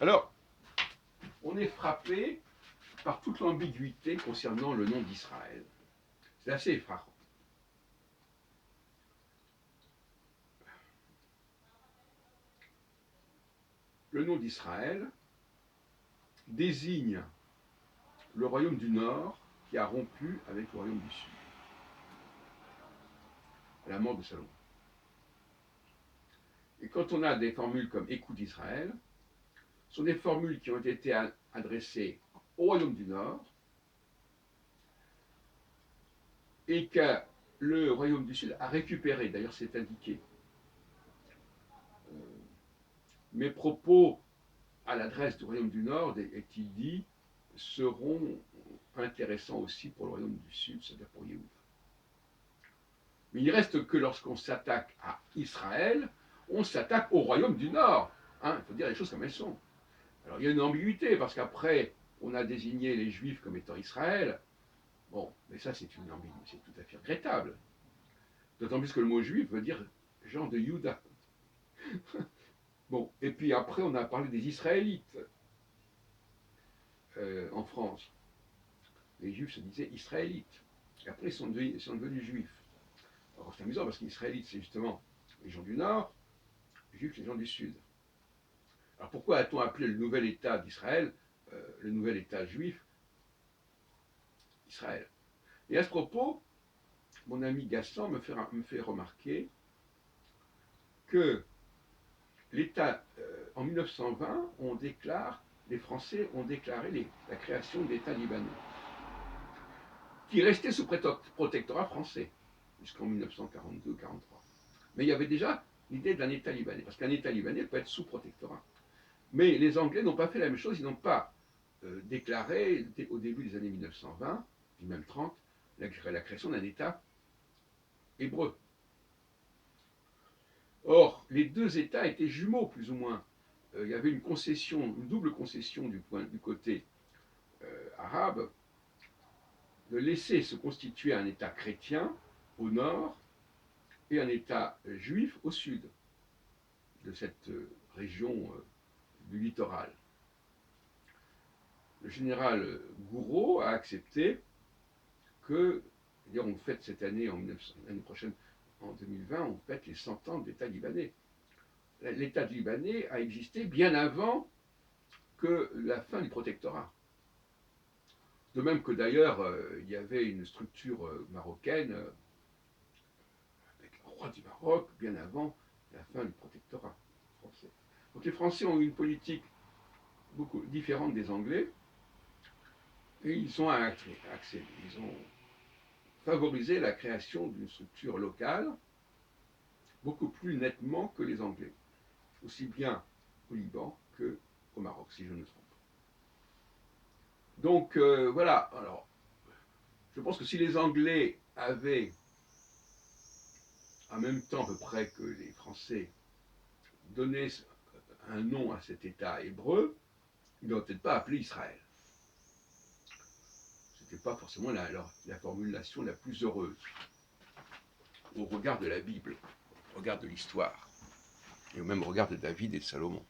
Alors, on est frappé par toute l'ambiguïté concernant le nom d'Israël. C'est assez effarant. Le nom d'Israël désigne le royaume du Nord qui a rompu avec le royaume du Sud, à la mort de Salomon. Et quand on a des formules comme écoute d'Israël, ce sont des formules qui ont été adressées au royaume du Nord et que le royaume du Sud a récupéré. D'ailleurs, c'est indiqué. Mes propos à l'adresse du royaume du Nord, est-il dit, seront intéressants aussi pour le royaume du Sud, c'est-à-dire pour Yehoud. Mais il reste que lorsqu'on s'attaque à Israël, on s'attaque au royaume du Nord. Hein, il faut dire les choses comme elles sont. Alors il y a une ambiguïté, parce qu'après, on a désigné les Juifs comme étant Israël. Bon, mais ça c'est une ambiguïté, c'est tout à fait regrettable. D'autant plus que le mot juif veut dire gens de Juda. Bon, et puis après on a parlé des Israélites en France. Les Juifs se disaient Israélites. Et après ils sont devenus Juifs. Alors c'est amusant parce qu'Israélites c'est justement les gens du Nord, les Juifs les gens du Sud. Alors pourquoi a-t-on appelé le nouvel État d'Israël, le nouvel État juif, Israël? Et à ce propos, mon ami Gaston me fait remarquer que l'État, en 1920, les Français ont déclaré la création de l'État libanais, qui restait sous protectorat français jusqu'en 1942-43. Mais il y avait déjà l'idée d'un État libanais, parce qu'un État libanais peut être sous protectorat. Mais les Anglais n'ont pas fait la même chose, ils n'ont pas déclaré au début des années 1920, puis même 30, la création d'un État hébreu. Or, les deux États étaient jumeaux, plus ou moins. Il y avait une concession, une double concession du côté arabe, de laisser se constituer un État chrétien au nord et un État juif au sud de cette région du littoral. Le général Gouraud a accepté que, d'ailleurs on fête cette année, l'année prochaine, en 2020, on fête les 100 ans de l'État libanais. L'État libanais a existé bien avant que la fin du protectorat. De même que d'ailleurs, il y avait une structure marocaine avec le roi du Maroc bien avant la fin du protectorat français. Donc les Français ont eu une politique beaucoup différente des Anglais et ils ont favorisé la création d'une structure locale beaucoup plus nettement que les Anglais, aussi bien au Liban qu'au Maroc, si je ne me trompe. Donc voilà, alors je pense que si les Anglais avaient, en même temps à peu près que les Français, donné un nom à cet État hébreu, ils n'auraient peut-être pas appelé Israël. Ce n'était pas forcément la formulation la plus heureuse, au regard de la Bible, au regard de l'histoire, et au même regard de David et de Salomon.